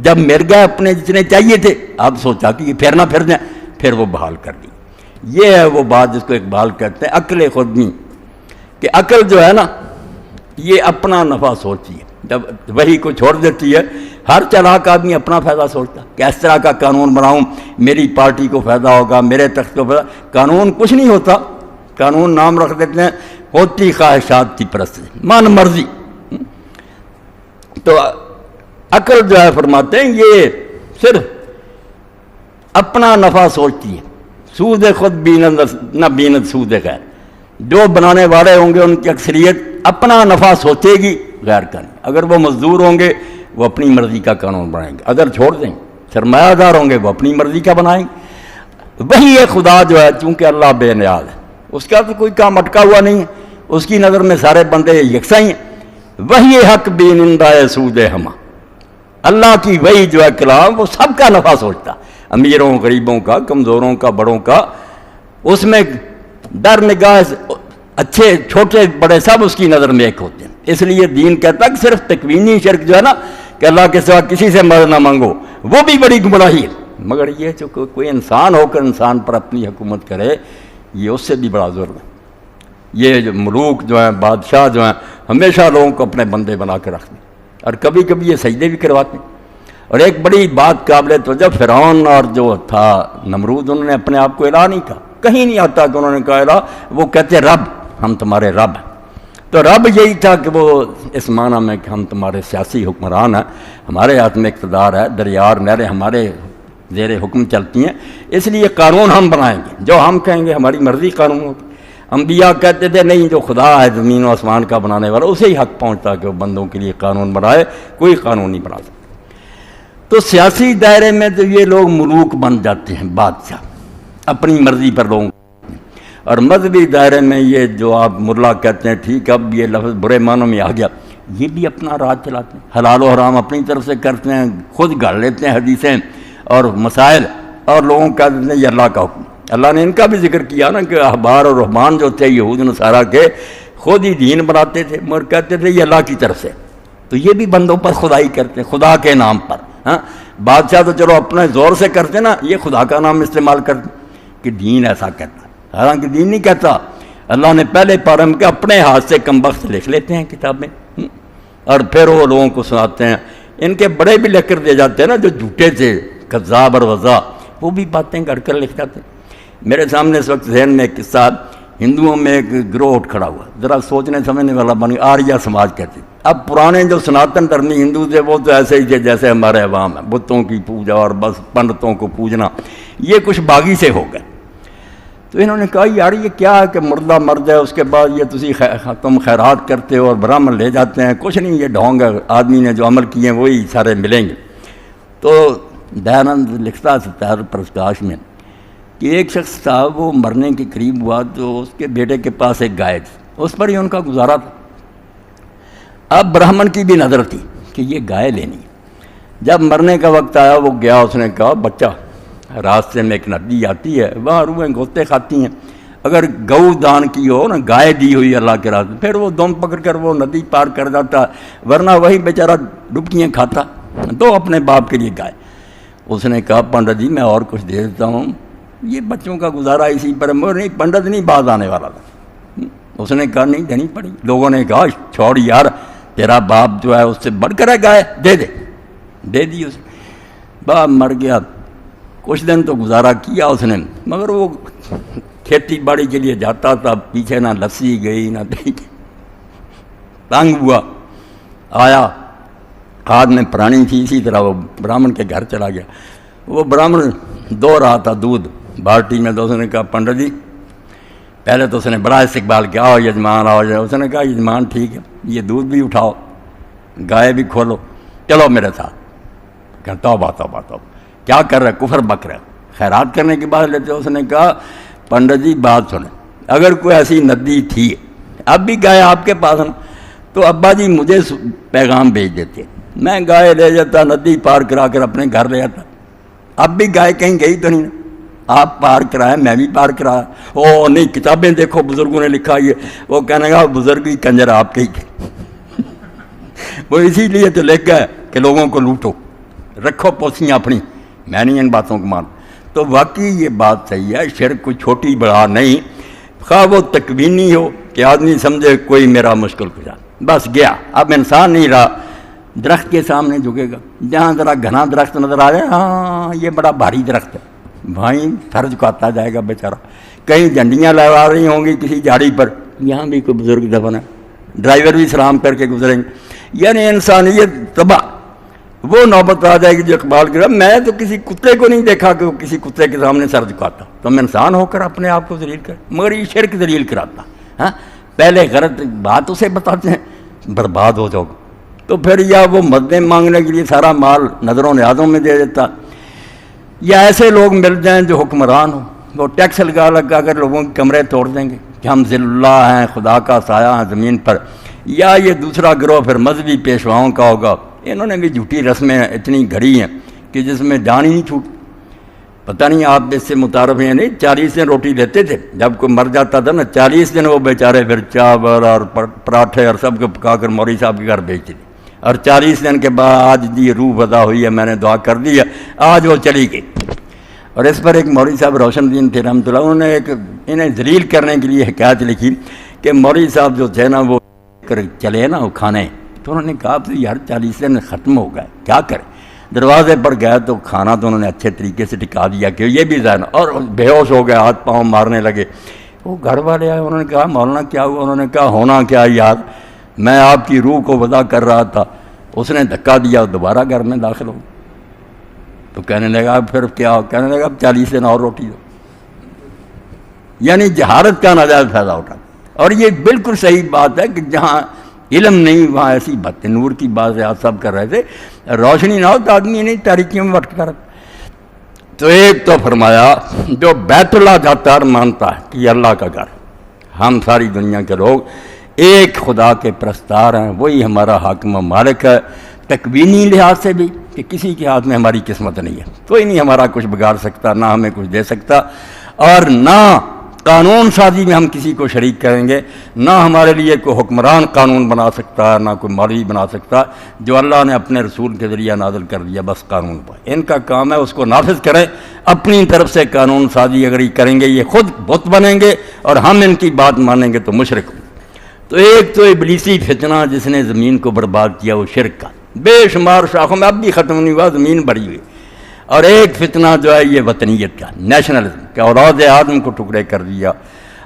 جب مر گئے اپنے جتنے چاہیے تھے اب سوچا کہ یہ پھر نہ پھر جائیں، پھر وہ بحال کر دی۔ یہ ہے وہ بات جس کو اقبال کہتے ہیں عقل خودبین، کہ عقل جو ہے نا یہ اپنا نفع سوچتی ہے، جب وہی کو چھوڑ دیتی ہے ہر چلاک آدمی اپنا فائدہ سوچتا کہ اس طرح کا قانون بناؤں میری پارٹی کو فائدہ ہوگا، میرے تخت کو فائدہ۔ قانون کچھ نہیں ہوتا، قانون نام رکھ دیتے ہیں ہوتی خواہشات کی پرست، من مرضی۔ تو عقل جو ہے فرماتے ہیں یہ صرف اپنا نفع سوچتی ہے، سود خود بیند نہ بیند سود غیر۔ جو بنانے والے ہوں گے ان کی اکثریت اپنا نفع سوچے گی، غیر کا نہیں۔ اگر وہ مزدور ہوں گے وہ اپنی مرضی کا قانون بنائیں گے، اگر چھوڑ دیں سرمایہ دار ہوں گے وہ اپنی مرضی کا بنائیں گے۔ وہی ہے خدا جو ہے، چونکہ اللہ بے نیاز ہے، اس کا تو کوئی کام اٹکا ہوا نہیں ہے، اس کی نظر میں سارے بندے یکساں ہی ہیں۔ وہی حق بینندہ سود ہما، اللہ کی وہی جو ہے کلام وہ سب کا نفع سوچتا، امیروں غریبوں کا، کمزوروں کا، بڑوں کا، اس میں در نگاہ اچھے چھوٹے بڑے سب اس کی نظر میں ایک ہوتے ہیں۔ اس لیے دین کہتا کہ صرف تکوینی شرک جو ہے نا کہ اللہ کے سوا کسی سے مدد نہ مانگو، وہ بھی بڑی گمراہی ہے، مگر یہ جو کوئی انسان ہو کر انسان پر اپنی حکومت کرے یہ اس سے بھی بڑا ظلم ہے۔ یہ جو ملوک جو ہیں، بادشاہ جو ہیں، ہمیشہ لوگوں کو اپنے بندے بنا کے رکھتے ہیں اور کبھی کبھی یہ سجدے بھی کرواتے ہیں۔ اور ایک بڑی بات قابل توجہ، فرعون اور جو تھا نمرود، انہوں نے اپنے آپ کو الہ نہیں کہا، کہیں نہیں آتا کہ انہوں نے کہا الہ، وہ کہتے رب، ہم تمہارے رب ہیں۔ تو رب یہی تھا کہ وہ اس معنی میں کہ ہم تمہارے سیاسی حکمران ہیں، ہمارے ہاتھ میں اقتدار ہے، دریار نہریں ہمارے زیر حکم چلتی ہیں، اس لیے قانون ہم بنائیں گے، جو ہم کہیں گے ہماری مرضی قانون ہوگا۔ انبیاء کہتے تھے نہیں، جو خدا ہے زمین و آسمان کا بنانے والا اسے ہی حق پہنچتا کہ وہ بندوں کے لیے قانون بنائے، کوئی قانون نہیں بنا سکتا۔ تو سیاسی دائرے میں تو یہ لوگ ملوک بن جاتے ہیں، بادشاہ اپنی مرضی پر لوگوں، اور مذہبی دائرے میں یہ جو آپ ملا کہتے ہیں، ٹھیک اب یہ لفظ برے معنوں میں آ گیا، یہ بھی اپنا راج چلاتے ہیں، حلال و حرام اپنی طرف سے کرتے ہیں، خود گھڑ لیتے ہیں حدیثیں اور مسائل، اور لوگوں کا کہتے ہیں یہ اللہ کا حکم۔ اللہ نے ان کا بھی ذکر کیا نا کہ احبار اور رہبان جو تھے یہود نصارہ کے، خود ہی دین بناتے تھے مگر کہتے تھے یہ اللہ کی طرف سے، تو یہ بھی بندوں پر خدائی کرتے ہیں، خدا کے نام پر۔ ہاں بادشاہ تو چلو اپنے زور سے کرتے نا، یہ خدا کا نام استعمال کرتے کہ دین ایسا کہتا ہے، حالانکہ دین نہیں کہتا۔ اللہ نے پہلے پارے میں کہ اپنے ہاتھ سے کم بخت لکھ لیتے ہیں کتابیں، اور پھر وہ لوگوں کو سناتے ہیں۔ ان کے بڑے بھی لکھ کر دے جاتے ہیں نا، جو جھوٹے تھے کذاب اور وضاح، وہ بھی باتیں گھڑ کر لکھ جاتے ہیں۔ میرے سامنے اس وقت ذہن میں ایک قصہ، ہندوؤں میں ایک گروہ اٹھ کھڑا ہوا، ذرا سوچنے سمجھنے والا بن گیا، آریہ سماج کہتے ہیں۔ اب پرانے جو سناتن دھرمی ہندو تھے وہ تو ایسے ہی تھے جیسے ہمارے عوام ہیں، بتوں کی پوجا اور بس پنڈتوں کو پوجنا، یہ کچھ باغی سے ہو گئے۔ تو انہوں نے کہا یار یہ کیا ہے کہ مردہ مرد ہے، اس کے بعد یہ تم خیرات کرتے ہو اور برہمن لے جاتے ہیں، کچھ نہیں، یہ ڈھونگ ہے، آدمی نے جو عمل کیے ہیں وہی سارے ملیں گے۔ تو دیانند لکھتا ہے ستیہ پرکاش میں کہ ایک شخص تھا، وہ مرنے کے قریب ہوا تو اس کے بیٹے کے پاس ایک گائے تھی، اس پر ہی ان کا گزارا تھا۔ اب برہمن کی بھی نظر تھی کہ یہ گائے لینی ہے۔ جب مرنے کا وقت آیا وہ گیا، اس نے کہا بچہ راستے میں ایک ندی آتی ہے، وہاں روحیں گوتے کھاتی ہیں، اگر گو دان کی ہو نا، گائے دی ہوئی اللہ کے راستے، پھر وہ دم پکڑ کر وہ ندی پار کر جاتا، ورنہ وہی بیچارہ ڈبکیاں کھاتا، دو اپنے باپ کے لیے گائے۔ اس نے کہا پنڈت جی میں اور کچھ دے دیتا ہوں، یہ بچوں کا گزارا اسی پر، مگر نہیں پنڈت نہیں باز آنے والا تھا۔ اس نے کہا نہیں دینی پڑی۔ لوگوں نے کہا چھوڑ یار، تیرا باپ جو ہے اس سے بڑھ کر ہے گائے، دے دے، دے دی اسے۔ باپ مر گیا، کچھ دن تو گزارا کیا اس نے، مگر وہ کھیتی باڑی کے لیے جاتا تھا، پیچھے نہ لسی گئی نہ دہی، تنگ ہوا، آیا ہاتھ میں پرانی تھی، اسی طرح وہ برہمن کے گھر چلا گیا۔ وہ برہمن دو رہا تھا دودھ بالٹی میں، تو اس نے کہا پنڈت جی، پہلے تو اس نے بڑا استقبال کیا، آؤ یجمان آؤ۔ اس نے کہا یجمان ٹھیک ہے، یہ دودھ بھی اٹھاؤ، گائے بھی کھولو، چلو میرے ساتھ۔ کہ توبہ توبہ توبہ، کیا کر رہے، کفر بک رہے، خیرات کرنے کے بعد لیتے۔ اس نے کہا پنڈت جی بات سنیں، اگر کوئی ایسی ندی تھی، اب بھی گائے آپ کے پاس نا، تو ابا جی مجھے پیغام بھیج دیتے، میں گائے لے جاتا، ندی پار کرا کر اپنے گھر لے جاتا۔ اب بھی گائے کہیں گئی تو نہیں، آپ پار کرائے میں بھی پار کرایا۔ او نہیں، کتابیں دیکھو بزرگوں نے لکھا یہ، وہ کہنے گا بزرگ ہی کنجر آپ کے ہی تھے، وہ اسی لیے تو لکھ گئے کہ لوگوں کو لوٹو، رکھو پوسیاں اپنی، میں نہیں ان باتوں کو مان. تو واقعی یہ بات صحیح ہے، شرک کوئی چھوٹی بڑا نہیں، خواہ وہ تکوینی ہو کہ آدمی سمجھے کوئی میرا مشکل کشا، بس گیا. اب انسان نہیں رہا، درخت کے سامنے جھکے گا، جہاں ذرا گھنا درخت نظر آ جائے، ہاں یہ بڑا بھاری درخت ہے، بھائی سر جھکاتا جائے گا بیچارہ. کہیں جھنڈیاں لہرا رہی ہوں گی کسی جھاڑی پر، یہاں بھی کوئی بزرگ دفن ہے، ڈرائیور بھی سلام کر کے گزریں گے. یعنی انسانیت تباہ. وہ نوبت آ جائے گی جو اقبال کر، میں تو کسی کتے کو نہیں دیکھا کہ وہ کسی کتے کے سامنے سر جھکاتا. تم انسان ہو کر اپنے آپ کو ذلیل کر، مگر یہ شرک ذلیل کراتا. ہاں پہلے غلط بات اسے بتاتے ہیں برباد ہو جاؤ. تو پھر یا وہ مددیں مانگنے کے لیے سارا مال نظروں نیازوں میں دے دیتا، یا ایسے لوگ مل جائیں جو حکمران ہوں، وہ ٹیکس لگا کر لوگوں کے کمرے توڑ دیں گے کہ ہم ذل اللہ ہیں، خدا کا سایہ ہیں زمین پر. یا یہ دوسرا گروہ پھر مذہبی پیشواؤں کا ہوگا. انہوں نے بھی جھوٹی رسمیں اتنی گھڑی ہیں کہ جس میں جان ہی نہیں چھوٹ. پتہ نہیں آپ اس سے متعارف ہیں نہیں، 40 دن روٹی دیتے تھے، جب کوئی مر جاتا تھا نا 40 دن وہ بیچارے پھر چاول اور پراٹھے اور سب کو پکا کر مولوی صاحب کے گھر بیچتے تھے. اور 40 دن کے بعد آج دی روح وضع ہوئی ہے، میں نے دعا کر دی ہے، آج وہ چلی گئی. اور اس پر ایک مولوی صاحب روشن الدین تھے رحمۃ اللہ، انہوں نے انہیں ذلیل کرنے کے لیے حکایت لکھی کہ مولوی صاحب جو تھے نا وہ چلے نا وہ کھانے، تو انہوں نے کہا تو یار 40 دن ختم ہو گئے کیا کریں. دروازے پر گئے تو کھانا تو انہوں نے اچھے طریقے سے ٹکا دیا کہ یہ بھی ذہن، اور بے ہوش ہو گئے، ہاتھ پاؤں مارنے لگے. وہ گھر والے آئے، انہوں نے کہا مولانا کیا ہوا؟ انہوں نے کہا ہونا کیا یار، میں آپ کی روح کو وضع کر رہا تھا، اس نے دھکا دیا، دوبارہ گھر میں داخل ہو. تو کہنے لگا پھر کیا؟ کہنے لگا اب 40 دن اور روٹی دو. یعنی جہالت کا ناجائز فائدہ اٹھا. اور یہ بالکل صحیح بات ہے کہ جہاں علم نہیں وہاں ایسی بات. نور کی بات آپ سب کر رہے تھے، روشنی نہ ہو تو آدمی نہیں تاریکیوں میں بھٹکتا رہتا. تو ایک تو فرمایا جو بیت اللہ جاتا ہے مانتا ہے کہ یہ اللہ کا گھر، ہم ساری دنیا کے لوگ ایک خدا کے پرستار ہیں، وہی ہمارا حاکم و مالک ہے. تکوینی لحاظ سے بھی کہ کسی کے ہاتھ میں ہماری قسمت نہیں ہے، کوئی نہیں ہمارا کچھ بگاڑ سکتا، نہ ہمیں کچھ دے سکتا، اور نہ قانون سازی میں ہم کسی کو شریک کریں گے، نہ ہمارے لیے کوئی حکمران قانون بنا سکتا، نہ کوئی مولوی بنا سکتا. جو اللہ نے اپنے رسول کے ذریعہ نازل کر دیا بس قانون پر، ان کا کام ہے اس کو نافذ کریں. اپنی طرف سے قانون سازی اگر یہ کریں گے یہ خود بت بنیں گے، اور ہم ان کی بات مانیں گے تو مشرک ہوں. تو ایک تو ابلیسی فتنہ جس نے زمین کو برباد کیا وہ شرک کا، بے شمار شاخوں میں اب بھی ختم نہیں ہوا، زمین بڑھی ہوئی. اور ایک فتنہ جو ہے یہ وطنیت کا، نیشنلزم، کہ اولاد آدم کو ٹکڑے کر دیا.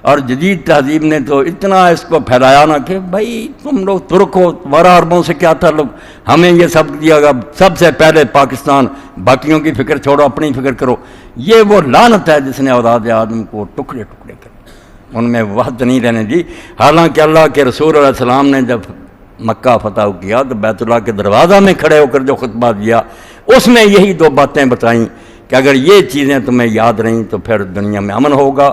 اور جدید تہذیب نے تو اتنا اس کو پھیلایا نا کہ بھائی تم لوگ ترک ہو، تمہارا عربوں سے کیا تعلق، ہمیں یہ سب دیا گا، سب سے پہلے پاکستان، باقیوں کی فکر چھوڑو اپنی فکر کرو. یہ وہ لعنت ہے جس نے اولاد آدم کو ٹکڑے ٹکڑے کر دیا، ان میں وحدت نہیں رہنے دی. حالانکہ اللہ کے رسول علیہ السلام نے جب مکہ فتح کیا تو بیت اللہ کے دروازہ میں کھڑے ہو کر جو خطبہ دیا اس میں یہی دو باتیں بتائیں کہ اگر یہ چیزیں تمہیں یاد رہیں تو پھر دنیا میں امن ہوگا،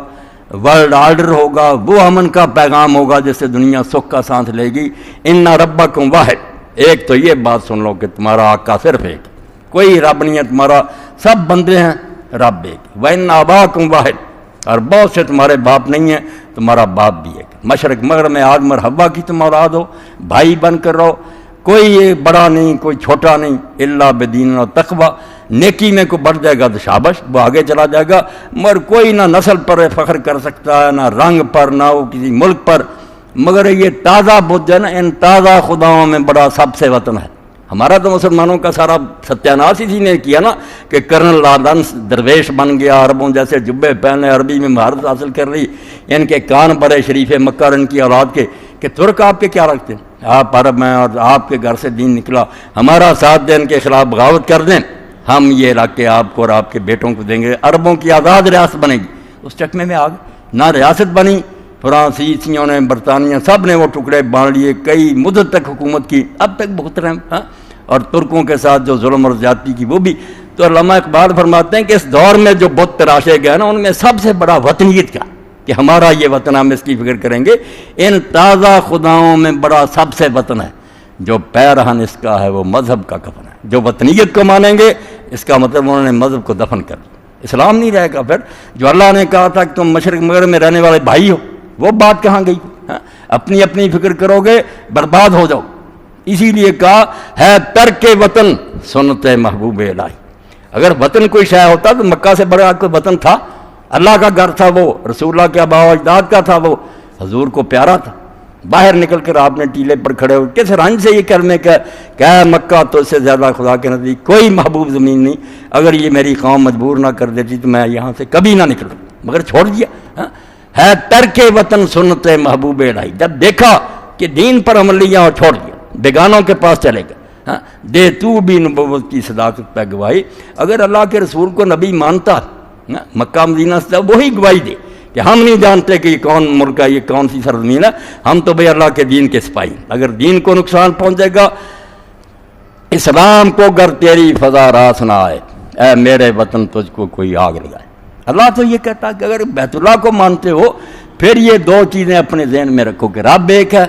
ورلڈ آرڈر ہوگا، وہ امن کا پیغام ہوگا جس سے دنیا سکھ کا سانس لے گی. ان ربکم واحد، ایک تو یہ بات سن لو کہ تمہارا آقا صرف ایک، کوئی رب نہیں ہے تمہارا، سب بندے ہیں، رب ایک. وَإِنَّ أَبَاكُمْ واحد، اور بہت سے تمہارے باپ نہیں ہیں، تمہارا باپ بھی ایک. مشرق مغرب میں آدم اور حوا کی تم اولاد ہو، بھائی بن کر رہو، کوئی بڑا نہیں کوئی چھوٹا نہیں، الا بدین و تقوی. نیکی میں کوئی بڑھ جائے گا تو شابش، وہ آگے چلا جائے گا، مگر کوئی نہ نسل پر فخر کر سکتا ہے، نہ رنگ پر، نہ وہ کسی ملک پر. مگر یہ تازہ بدھ ہے نا، ان تازہ خداؤں میں بڑا سب سے وطن ہے. ہمارا تو مسلمانوں کا سارا ستیاناش اسی نے کیا نا کہ کرنل لارنس درویش بن گیا، عربوں جیسے جبے پہنے، عربی میں مہارت حاصل کر لی، ان کے کان بڑے شریف مکہ اور ان کی اولاد کے کہ ترک آپ کے کیا رکھتے ہیں، آپ عرب میں اور آپ کے گھر سے دین نکلا، ہمارا ساتھ دیں، ان کے خلاف بغاوت کر دیں، ہم یہ علاقے آپ کو اور آپ کے بیٹوں کو دیں گے، عربوں کی آزاد ریاست بنے گی. اس چکمے میں آگے نہ ریاست بنی، فرانسیسیوں نے، برطانیہ سب نے وہ ٹکڑے بانٹ لیے، کئی مدت تک حکومت کی، اب تک بھگت رہے ہیں. اور ترکوں کے ساتھ جو ظلم اور زیادتی کی وہ بھی. تو علامہ اقبال فرماتے ہیں کہ اس دور میں جو بت تراشے گئے نا ان میں سب سے بڑا وطنیت کا کہ ہمارا یہ وطن، ہم اس کی فکر کریں گے. ان تازہ خداؤں میں بڑا سب سے وطن ہے، جو پیرہن اس کا ہے وہ مذہب کا کفن ہے. جو وطنیت کو مانیں گے اس کا مطلب انہوں نے مذہب کو دفن کر دیا، اسلام نہیں رہے گا. پھر جو اللہ نے کہا تھا کہ تم مشرق مغرب میں رہنے والے بھائی ہو، وہ بات کہاں گئی؟ اپنی اپنی فکر کرو گے برباد ہو جاؤ. اسی لیے کہا ہے ترک وطن سنت محبوب الہی. اگر وطن کوئی شے ہوتا تو مکہ سے بڑا کوئی وطن تھا؟ اللہ کا گھر تھا وہ، رسول اللہ کے آباء و اجداد کا تھا وہ، حضور کو پیارا تھا. باہر نکل کر آپ نے ٹیلے پر کھڑے ہو کس رنج سے یہ کرنے کا کہ اے مکہ تو اس سے زیادہ خدا کے نزدیک کوئی محبوب زمین نہیں، اگر یہ میری قوم مجبور نہ کر دیتی تو میں یہاں سے کبھی نہ نکلوں، مگر چھوڑ دیا. ہے ترک وطن سنت محبوب الہی. جب دیکھا کہ دین پر عمل لیا اور چھوڑ دیا، بیگانوں کے پاس چلے گئے. دے تو بھی نبوت کی صداقت پہ گواہی. اگر اللہ کے رسول کو نبی مانتا مکہ مدینہ سے وہی گواہی دے کہ ہم نہیں جانتے کہ یہ کون ملک ہے، یہ کون سی سرزمین ہے، ہم تو بھئی اللہ کے دین کے سپاہی. اگر دین کو نقصان پہنچے گا، اسلام کو گر تیری فضا راس نہ آئے، اے میرے وطن تجھ کو کوئی آگ لگائے. اللہ تو یہ کہتا ہے کہ اگر بیت اللہ کو مانتے ہو پھر یہ دو چیزیں اپنے ذہن میں رکھو کہ رب ایک ہے،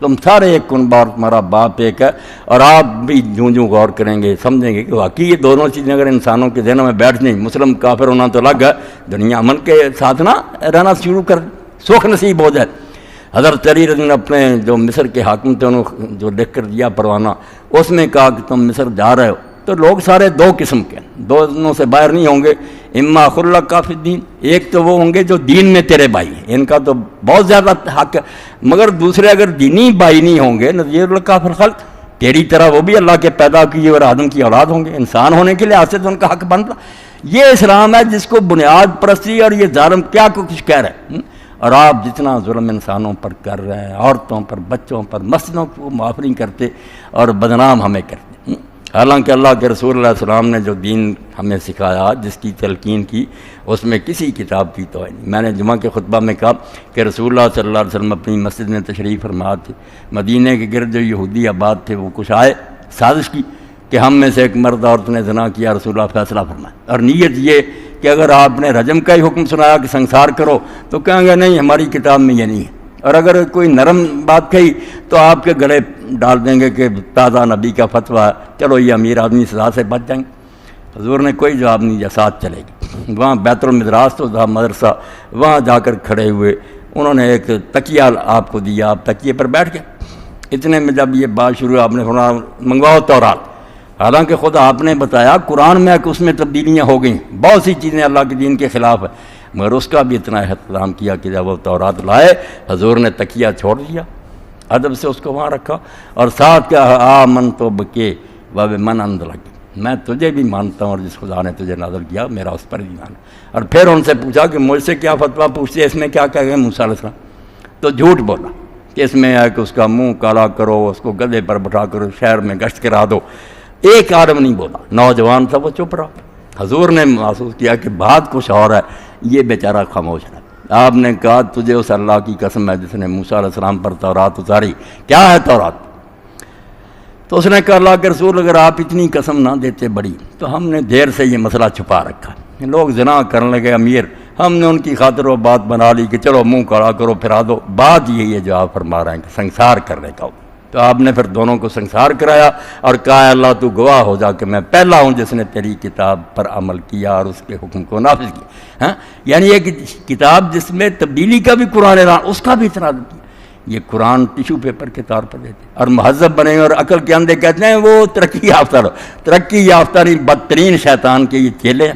تم سارے ایک کنبہ اور تمہارا باپ ایک ہے، اور آپ بھی جوں غور کریں گے سمجھیں گے کہ واقعی یہ دونوں چیزیں اگر انسانوں کے ذہنوں میں بیٹھ جائیں، مسلم کافر ہونا تو الگ ہے، دنیا امن کے ساتھ نہ رہنا شروع کر سوکھ نصیب ہو جائے. حضرت علی رضی اللہ عنہ اپنے جو مصر کے حاکم تھے انہوں جو لکھ کر دیا پروانہ، اس میں کہا کہ تم مصر جا رہے ہو تو لوگ سارے دو قسم کے، دونوں سے باہر نہیں ہوں گے. اما خلق کافی دین، ایک تو وہ ہوں گے جو دین میں تیرے بھائی ہیں، ان کا تو بہت زیادہ حق ہے، مگر دوسرے اگر دینی بھائی نہیں ہوں گے نظیر الکافر خلق، تیری طرح وہ بھی اللہ کے پیدا کیے اور آدم کی اولاد ہوں گے، انسان ہونے کے لحاظ سے تو ان کا حق بنتا. یہ اسلام ہے جس کو بنیاد پرستی اور یہ ظالم کیا کچھ کہہ رہے ہیں. اور آپ جتنا ظلم انسانوں پر کر رہے ہیں، عورتوں پر، بچوں پر، مسجدوں کو معاف نہیں کرتے اور بدنام ہمیں کرتے. حالانکہ اللہ کے رسول علیہ السلام نے جو دین ہمیں سکھایا، جس کی تلقین کی، اس میں کسی کتاب کی تو ہے نہیں. میں نے جمعہ کے خطبہ میں کہا کہ رسول اللہ صلی اللہ علیہ وسلم اپنی مسجد میں تشریف فرما تھے، مدینہ کے گرد جو یہودی آباد تھے وہ کچھ آئے سازش کی کہ ہم میں سے ایک مرد عورت نے زنا کیا، رسول اللہ فیصلہ فرمائے. اور نیت یہ کہ اگر آپ نے رجم کا ہی حکم سنایا کہ سنسار کرو تو کہیں گے نہیں ہماری کتاب میں یہ نہیں ہے، اور اگر کوئی نرم بات کہی تو آپ کے گلے ڈال دیں گے کہ تازہ نبی کا فتویٰ ہے، چلو یہ امیر آدمی سزا سے بچ جائیں گے. حضور نے کوئی جواب نہیں دیا، ساتھ چلے گئے. وہاں بیت المدراس تو تھا مدرسہ، وہاں جا کر کھڑے ہوئے، انہوں نے ایک تکیہ آپ کو دیا، آپ تکیے پر بیٹھ گئے. اتنے میں جب یہ بات شروع آپ نے فرمایا منگواؤ تورات. حالانکہ خود آپ نے بتایا قرآن میں کہ اس میں تبدیلیاں ہو گئیں، بہت سی چیزیں اللہ کے دین کے خلاف ہے، مگر اس کا بھی اتنا احترام کیا کہ جب وہ تورات لائے حضور نے تکیہ چھوڑ دیا، ادب سے اس کو وہاں رکھا، اور ساتھ کہا آمن تو بکے و بمن انزل، میں تجھے بھی مانتا ہوں اور جس خدا نے تجھے نازل کیا میرا اس پر بھی مانا. اور پھر ان سے پوچھا کہ مجھ سے کیا فتویٰ پوچھتے ہیں، اس میں کیا کہہ گئے موسیٰ علیہ السلام؟ تو جھوٹ بولا کہ اس میں ہے کہ اس کا منہ کالا کرو، اس کو گدھے پر بٹھا کرو، شہر میں گشت کرا دو. ایک آدم نہیں بولا، نوجوان تھا وہ چپ رہا. حضور نے محسوس کیا کہ بات کچھ اور ہے، یہ بیچارہ خاموش رہا. آپ نے کہا تجھے اس اللہ کی قسم ہے جس نے موسیٰ علیہ السلام پر تورات اتاری، کیا ہے تورات؟ تو اس نے کہا اللہ کے رسول اگر آپ اتنی قسم نہ دیتے بڑی تو ہم نے دیر سے یہ مسئلہ چھپا رکھا. لوگ زنا کرنے لگے امیر، ہم نے ان کی خاطر وہ بات بنا لی کہ چلو منہ کڑا کرو پھرا دو. بات یہی ہے جو آپ فرما رہے ہیں کہ سنسار کرنے کا. تو آپ نے پھر دونوں کو سنسار کرایا اور کہا اللہ تو گواہ ہو جا کہ میں پہلا ہوں جس نے تیری کتاب پر عمل کیا اور اس کے حکم کو نافذ کیا. یعنی یہ کتاب جس میں تبدیلی کا بھی قرآن اعلان، اس کا بھی اعتراض کیا. یہ قرآن ٹیشو پیپر کے طور پر دیتے اور مہذب بنے اور عقل کے اندھے کہتے ہیں وہ ترقی یافتہ رہو. ترقی یافتہ نہیں، بدترین شیطان کے یہ چیلے ہیں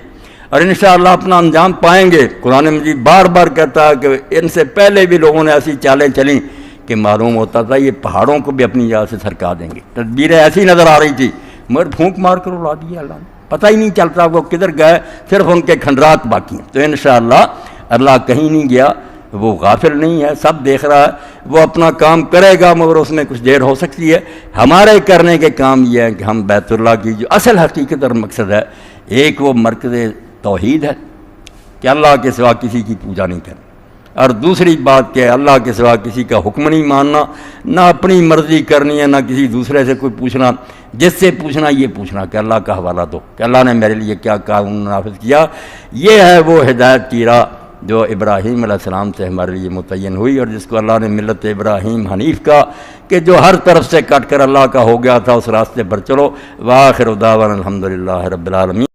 اور انشاءاللہ اپنا انجام پائیں گے. قرآن مجید بار بار کہتا ہے کہ ان سے پہلے بھی لوگوں نے ایسی چالیں چلیں کہ معلوم ہوتا تھا یہ پہاڑوں کو بھی اپنی جگہ سے سرکا دیں گے. تدبیریں ایسی نظر آ رہی تھی مگر پھونک مار کر اڑا دیا اللہ نے، پتہ ہی نہیں چلتا وہ کدھر گئے، صرف ان کے کھنڈرات باقی ہیں. تو انشاءاللہ اللہ کہیں نہیں گیا، وہ غافل نہیں ہے، سب دیکھ رہا ہے. وہ اپنا کام کرے گا مگر اس میں کچھ دیر ہو سکتی ہے. ہمارے کرنے کے کام یہ ہے کہ ہم بیت اللہ کی جو اصل حقیقت اور مقصد ہے، ایک وہ مرکز توحید ہے کہ اللہ کے سوا کسی کی پوجا نہیں کرنا، اور دوسری بات کہ اللہ کے سوا کسی کا حکم نہیں ماننا، نہ اپنی مرضی کرنی ہے، نہ کسی دوسرے سے کوئی پوچھنا. جس سے پوچھنا یہ پوچھنا کہ اللہ کا حوالہ دو کہ اللہ نے میرے لیے کیا قانون نافذ کیا. یہ ہے وہ ہدایت کی راہ جو ابراہیم علیہ السلام سے ہمارے لیے متعین ہوئی اور جس کو اللہ نے ملت ابراہیم حنیف کا کہ جو ہر طرف سے کٹ کر اللہ کا ہو گیا تھا، اس راستے پر چلو. وآخر دعوانا الحمدللہ رب العالمین.